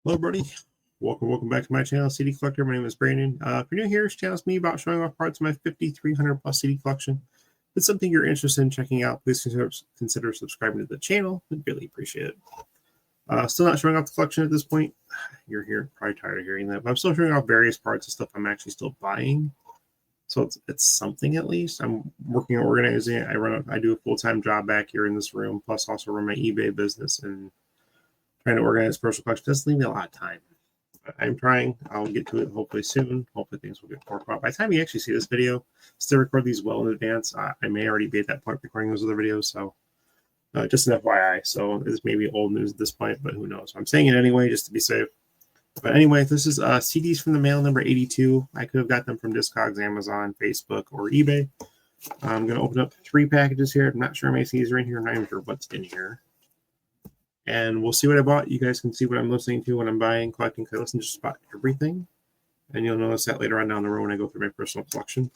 Hello, everybody. Welcome back to my channel, CD Collector. My name is Brandon. If you're new here, this channel is me about showing off parts of my 5,300 plus CD collection. If it's something you're interested in checking out, please consider subscribing to the channel. I'd really appreciate it. Still not showing off the collection at this point. You're here, probably tired of hearing that, but I'm still showing off various parts of stuff I'm actually still buying. So it's something at least. I'm working on organizing it. I do a full-time job back here in this room, plus also run my eBay business, and trying to organize personal collection doesn't leave me a lot of time. But I'm trying. I'll get to it hopefully soon. Hopefully things will get worked out. By the time you actually see this video, still record these well in advance. I may already be at that point recording those other videos. So just an FYI. So this may be old news at this point, but who knows? I'm saying it anyway just to be safe. But anyway, this is CDs from the mail number 82. I could have got them from Discogs, Amazon, Facebook, or eBay. I'm going to open up 3 packages here. I'm not sure how many CDs are in here. I'm not even sure what's in here. And we'll see what I bought. You guys can see what I'm listening to when I'm buying, collecting, because I listen to just about everything. And you'll notice that later on down the road when I go through my personal collection.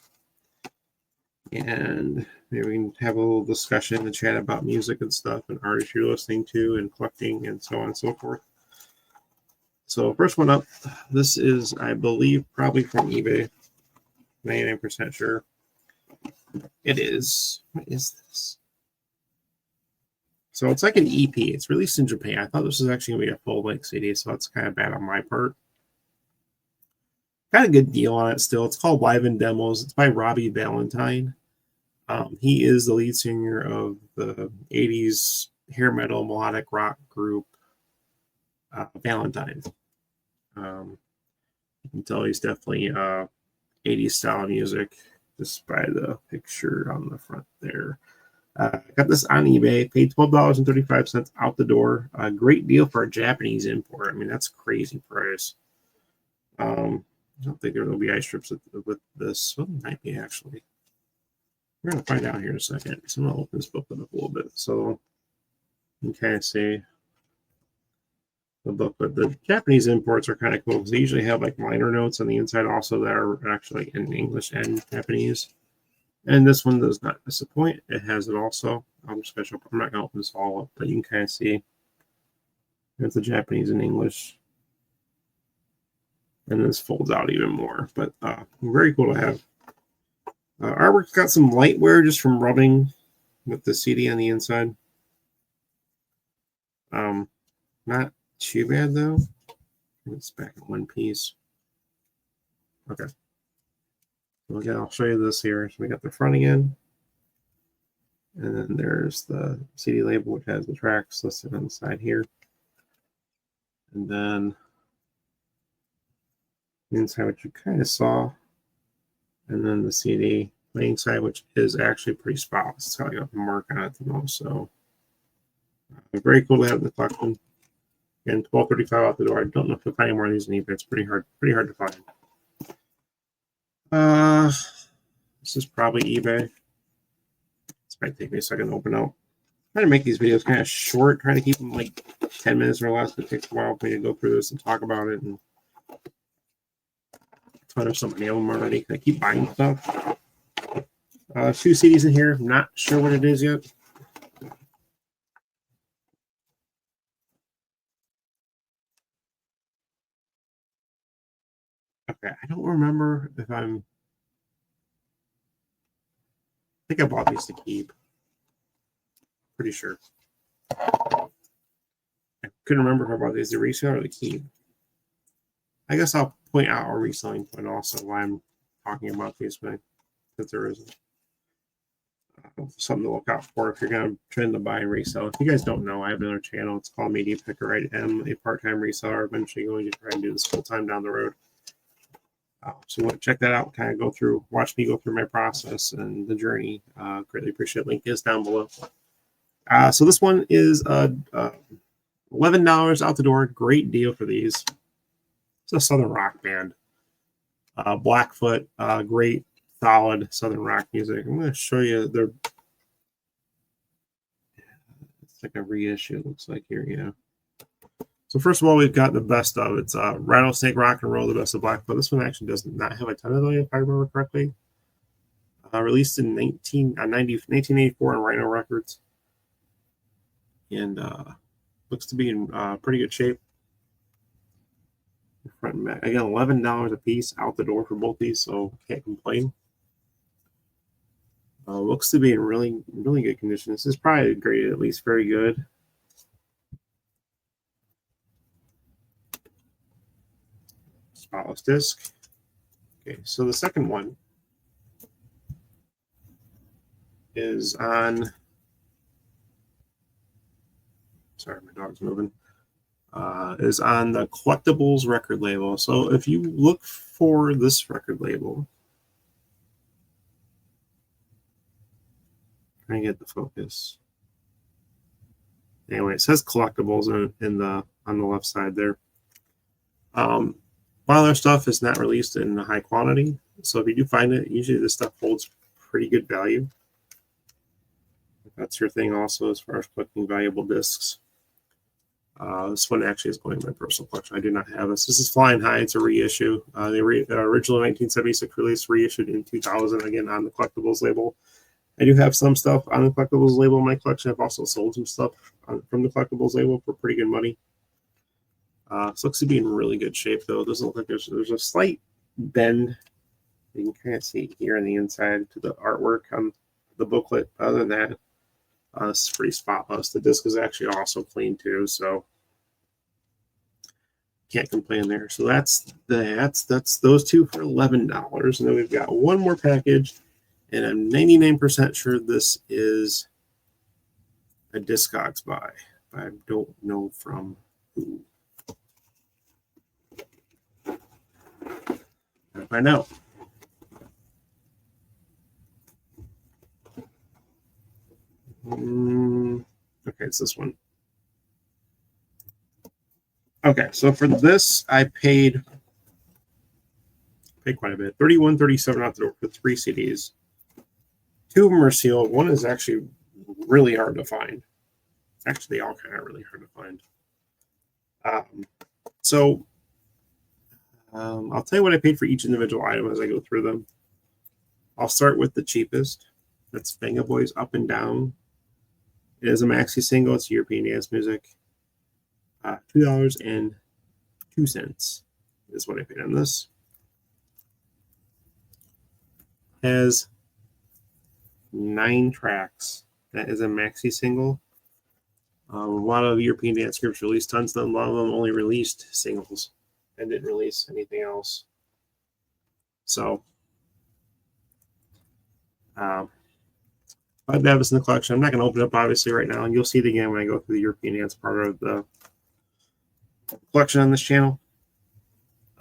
And maybe we can have a little discussion in the chat about music and stuff and artists you're listening to and collecting and so on and so forth. So first one up, this is, I believe, probably from eBay. 99% sure. It is. What is this? So it's like an EP. It's released in Japan. I thought this was actually going to be a full-length CD, so that's kind of bad on my part. Got a good deal on it still. It's called Live in Demos. It's by Robbie Valentine. He is the lead singer of the 80s hair metal melodic rock group Valentine. You can tell he's definitely 80s style music just by the picture on the front there. Got this on eBay, paid $12.35 out the door. A great deal for a Japanese import. I mean, that's a crazy price. I don't think there will be ice strips with this. Well, there might be actually. We're going to find out here in a second. So I'm going to open this book up a little bit so you can kind of see the book. But the Japanese imports are kind of cool because they usually have like liner notes on the inside also that are actually in English and Japanese. And this one does not disappoint. It has it also. I'm just going to show. I'm not going to open this all up, but you can kind of see it's the Japanese and English. And this folds out even more. But very cool to have. Artwork's got some light wear just from rubbing with the CD on the inside. Not too bad though. It's back in one piece. Okay. Okay, I'll show you this here. So we got the front again. And then there's the CD label, which has the tracks listed on the side here. And then the inside, which you kind of saw. And then the CD playing side, which is actually pretty spotless. It's got like a mark on it the most. So very cool to have in the collection. And $12.35 out the door. I don't know if you'll find any more of these in eBay. It's pretty hard to find. This is probably eBay. This might take me a second to open out. I'm trying to make these videos kind of short, trying to keep them like 10 minutes or less. It takes a while for me to go through this and talk about it. And I know so many of them already. I keep buying stuff. 2 CDs in here. I'm not sure what it is yet. Okay, I don't remember if I think I bought these to keep. Pretty sure. I couldn't remember if I bought these to resell or to keep. I guess I'll point out a reselling point also why I'm talking about these, but because there is something to look out for if you're going to trend to buy and resell. If you guys don't know, I have another channel. It's called Media Picker. I am a part-time reseller. Eventually going to try and do this full-time down the road. So you want to check that out, kind of watch me go through my process and the journey. Greatly appreciate it. Link is down below. So this one is $11 out the door. Great deal for these. It's a Southern rock band. Blackfoot, great, solid Southern rock music. I'm going to show you it's like a reissue, it looks like here, yeah. So first of all, we've got the best of. It's Rattlesnake Rock and Roll, the best of Blackfoot. This one actually does not have a ton of value, if I remember correctly. Released in 1984 on Rhino Records. And looks to be in pretty good shape. Front and back. Again, $11 a piece out the door for both these, so can't complain. Looks to be in really, really good condition. This is probably graded at least very good. Spotless disc. Okay, so the second one is on. Sorry, my dog's moving. Is on the collectibles record label. So if you look for this record label, trying to get the focus. Anyway, it says collectibles in the on the left side there. A lot of their stuff is not released in high quantity, so if you do find it, usually this stuff holds pretty good value. If that's your thing, also as far as collecting valuable discs. This one actually is going in my personal collection. I do not have this. This is Flying High. It's a reissue. The original 1976 release reissued in 2000, again on the collectibles label. I do have some stuff on the collectibles label in my collection. I've also sold some stuff from the collectibles label for pretty good money. This looks to be in really good shape, though. It doesn't look like there's a slight bend. You can kind of see here on the inside to the artwork on the booklet. Other than that, this is pretty spotless. The disc is actually also clean too, so can't complain there. So that's those two for $11, and then we've got one more package, and I'm 99% sure this is a Discogs buy. I don't know from who. Gotta find out. Okay, it's this one. Okay, so for this, I paid quite a bit. $31.37 out the door for 3 CDs. 2 of them are sealed. One is actually really hard to find. Actually, they all kind of really hard to find. I'll tell you what I paid for each individual item as I go through them. I'll start with the cheapest. That's Venga Boys Up and Down. It is a maxi single. It's European dance music. $2.02 is what I paid on this. Has 9 tracks. That is a maxi single. A lot of European dance groups released tons of them. A lot of them only released singles and didn't release anything else. So, I'd have this in the collection. I'm not going to open it up obviously right now, and you'll see it again when I go through the European dance part of the collection on this channel.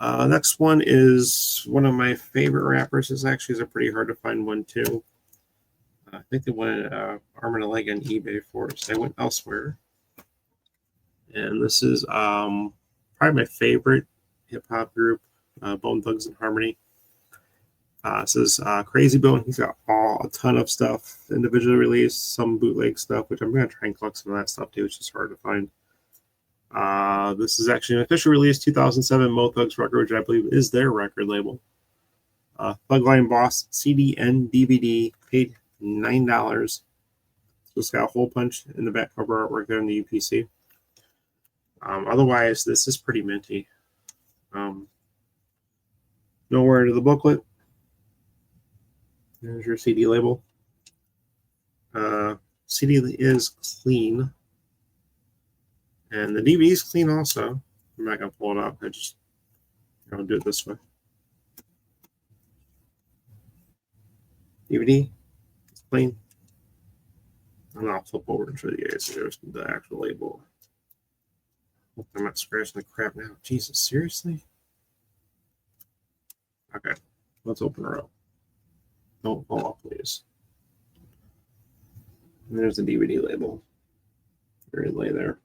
Next one is one of my favorite rappers. This actually is a pretty hard to find one too. I think they wanted arm and a leg on eBay for it, so I went elsewhere. And this is probably my favorite hip hop group, Bone Thugs and Harmony. This is Krayzie Bone. He's got a ton of stuff individually released, some bootleg stuff, which I'm going to try and collect some of that stuff too. It's just hard to find. This is actually an official release, 2007 Mo Thugs record, which I believe is their record label. Thug Line Boss CD and DVD, paid $9. So it's got a hole punch in the back cover artwork there in the UPC. Otherwise, this is pretty minty. Nowhere to the booklet. There's your CD label. CD is clean. And the DVD is clean also. I'm not going to pull it up. I just do it this way. DVD is clean. And I'll flip over and show you guys there's the actual label. I'm not scratching the crap now. Jesus, seriously? Okay, let's open her up. Don't fall off, please. And there's the DVD label. Very lay there.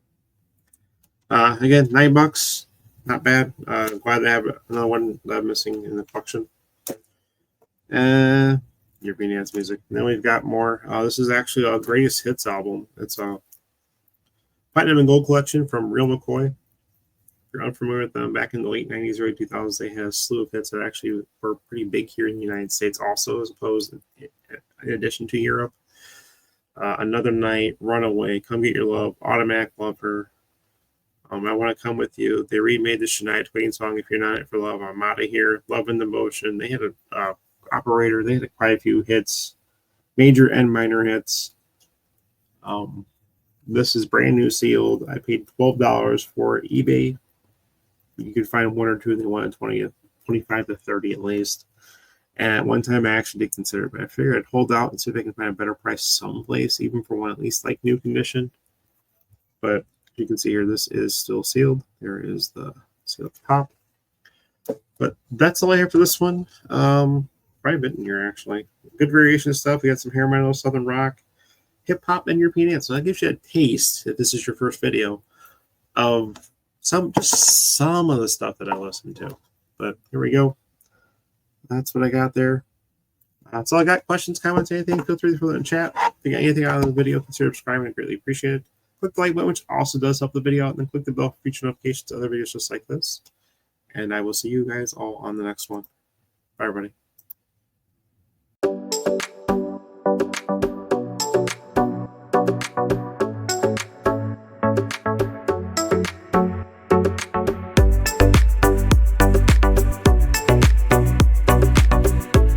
Again, $9, not bad. Glad to have another one that I'm missing in the collection. European dance music. And then we've got more. This is actually a greatest hits album. It's a platinum and gold collection from Real McCoy. If you're unfamiliar with them, back in the late 90s, early 2000s, they had a slew of hits that actually were pretty big here in the United States also, as opposed in addition to Europe. Another Night, Runaway, Come Get Your Love, Automatic Lover, I Want to Come With You. They remade the Shania Twain song, If You're Not In It For Love, I'm Out of Here, Loving the Motion. They had a operator. They had quite a few hits, major and minor hits. This is brand new sealed. I paid $12 for eBay. You could find one or two. They wanted 25 to 30 at least. And at one time, I actually did consider it, but I figured I'd hold out and see if I can find a better price someplace, even for one at least like new condition. But you can see here, this is still sealed. There is the sealed top. But that's all I have for this one. Probably a bit in here, actually. Good variation of stuff. We got some hair metal, southern rock, hip hop, and European dance. So that gives you a taste, if this is your first video, of some of the stuff that I listen to. But here we go. That's what I got there. That's all I got. Questions, comments, anything, feel free to throw that in chat. If you got anything out of the video, consider subscribing. I greatly appreciate it. Click the like button, which also does help the video out, and then click the bell for future notifications to other videos just like this. And I will see you guys all on the next one. Bye, everybody.